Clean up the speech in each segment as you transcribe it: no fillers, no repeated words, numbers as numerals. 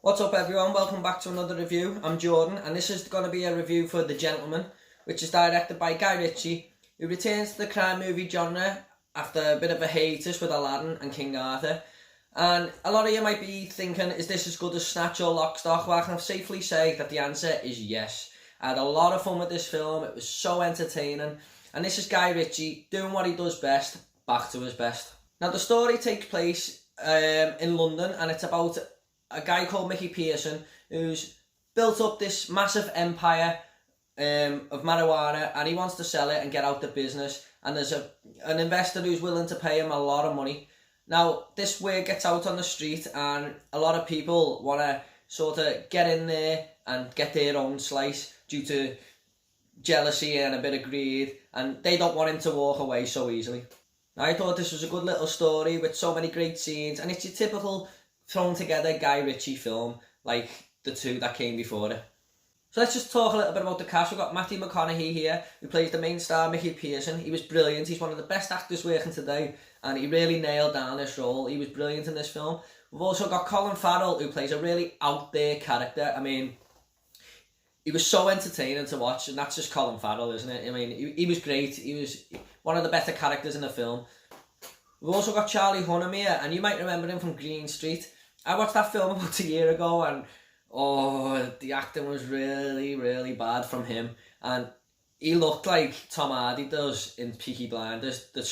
What's up everyone, welcome back to another review. I'm Jordan and this is going to be a review for The Gentlemen, which is directed by Guy Ritchie, who returns to the crime movie genre after a bit of a hiatus with Aladdin and King Arthur. And a lot of you might be thinking, is this as good as Snatch or Lock, Stock? Well, I can safely say that the answer is yes. I had a lot of fun with this film, it was so entertaining, and this is Guy Ritchie doing what he does best, back to his best. Now the story takes place in London, and it's about a guy called Mickey Pearson who's built up this massive empire of marijuana, and he wants to sell it and get out the business, and there's an investor who's willing to pay him a lot of money. Now this word gets out on the street and a lot of people want to sort of get in there and get their own slice due to jealousy and a bit of greed, and they don't want him to walk away so easily. Now, I thought this was a good little story with so many great scenes, and it's your typical thrown together Guy Ritchie film like the two that came before it. So let's just talk a little bit about the cast. We've got Matthew McConaughey here, who plays the main star, Mickey Pearson. He was brilliant. He's one of the best actors working today, and he really nailed down this role. He was brilliant in this film. We've also got Colin Farrell, who plays a really out there character. I mean, he was so entertaining to watch, and that's just Colin Farrell, isn't it? I mean, he was great. He was one of the better characters in the film. We've also got Charlie Hunnam here, and you might remember him from Green Street. I watched that film about a year ago, and the acting was really, really bad from him. And he looked like Tom Hardy does in Peaky Blinders, a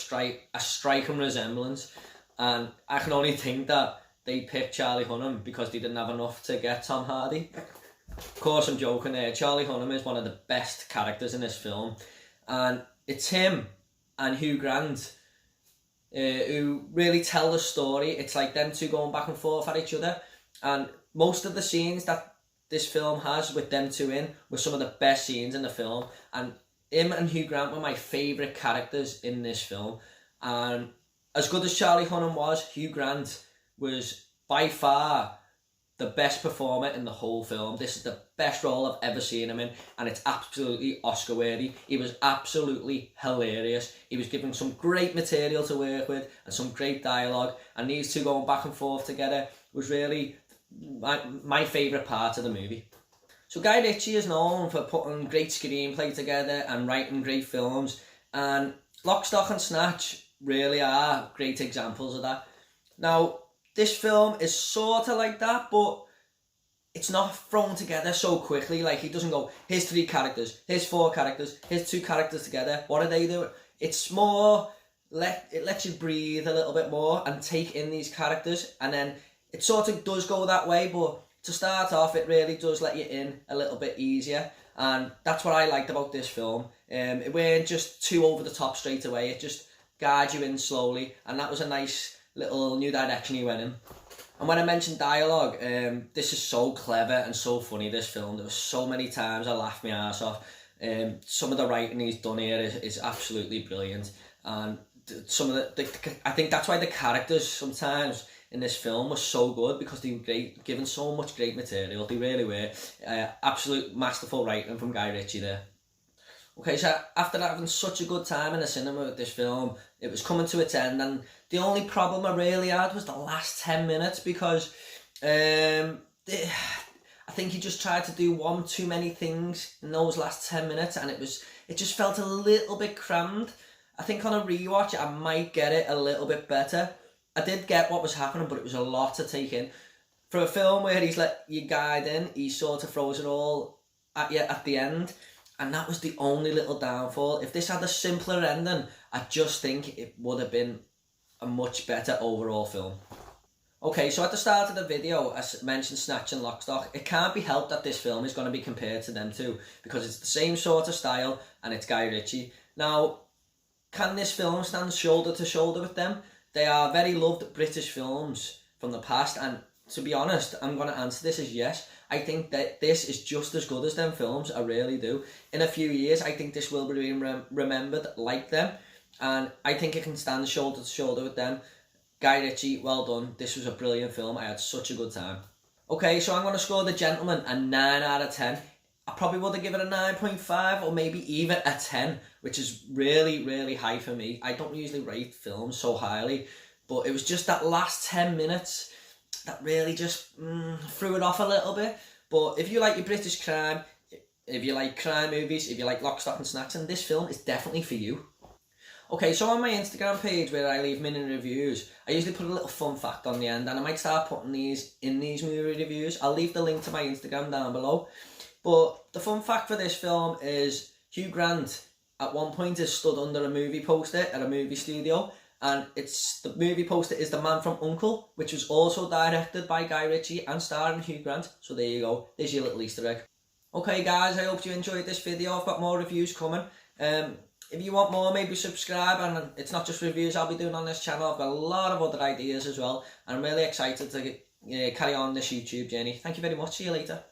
striking resemblance. And I can only think that they picked Charlie Hunnam because they didn't have enough to get Tom Hardy. Of course, I'm joking there. Charlie Hunnam is one of the best characters in this film, and it's him and Hugh Grant who really tell the story. It's like them two going back and forth at each other, and most of the scenes that this film has with them two in were some of the best scenes in the film, and him and Hugh Grant were my favourite characters in this film. And as good as Charlie Hunnam was, Hugh Grant was by far the best performer in the whole film. This is the best role I've ever seen him in, and it's absolutely Oscar worthy. He was absolutely hilarious. He was given some great material to work with and some great dialogue, and these two going back and forth together was really my favourite part of the movie. So Guy Ritchie is known for putting great screenplay together and writing great films, and Lock, Stock and Snatch really are great examples of that. Now, this film is sort of like that, but it's not thrown together so quickly. Like, he doesn't go, here's 3 characters, here's 4 characters, here's 2 characters together. What do they do? It's more, it lets you breathe a little bit more and take in these characters. And then it sort of does go that way, but to start off, it really does let you in a little bit easier. And that's what I liked about this film. It weren't just too over the top straight away. It just guides you in slowly. And that was a nice little new direction he went in. And when I mentioned dialogue, this is so clever and so funny, this film. There were so many times I laughed my ass off. Some of the writing he's done here is absolutely brilliant. And some of I think that's why the characters sometimes in this film were so good, because they were given so much great material. They really were. Absolute masterful writing from Guy Ritchie there. Okay, so after having such a good time in the cinema with this film, it was coming to its end, and the only problem I really had was the last 10 minutes, because I think he just tried to do one too many things in those last 10 minutes, and it just felt a little bit crammed. I think on a rewatch I might get it a little bit better. I did get what was happening, but it was a lot to take in. For a film where he's let you guide in, he sort of throws it all at you at the end. And that was the only little downfall. If this had a simpler ending, I just think it would have been a much better overall film. Okay, so at the start of the video, as mentioned Snatch and Lock, Stock, it can't be helped that this film is going to be compared to them too, because it's the same sort of style and it's Guy Ritchie. Now, can this film stand shoulder to shoulder with them? They are very loved British films from the past, and to be honest, I'm going to answer this as yes. I think that this is just as good as them films, I really do. In a few years, I think this will be remembered like them, and I think it can stand shoulder to shoulder with them. Guy Ritchie, well done. This was a brilliant film. I had such a good time. Okay, so I'm going to score The Gentlemen a 9 out of 10. I probably would have given it a 9.5 or maybe even a 10, which is really, really high for me. I don't usually rate films so highly, but it was just that last 10 minutes that really just threw it off a little bit. But if you like your British crime, if you like crime movies, if you like Lock, Stock and Snatch, then this film is definitely for you. Okay, so on my Instagram page where I leave mini reviews, I usually put a little fun fact on the end, and I might start putting these in these movie reviews. I'll leave the link to my Instagram down below. But the fun fact for this film is Hugh Grant at one point is stood under a movie poster at a movie studio, and the movie poster is The Man from U.N.C.L.E., which was also directed by Guy Ritchie and starring Hugh Grant. So there you go, there's your little Easter egg. Okay guys, I hope you enjoyed this video. I've got more reviews coming. If you want more, maybe subscribe, and it's not just reviews I'll be doing on this channel. I've got a lot of other ideas as well, and I'm really excited to carry on this YouTube journey. Thank you very much, see you later.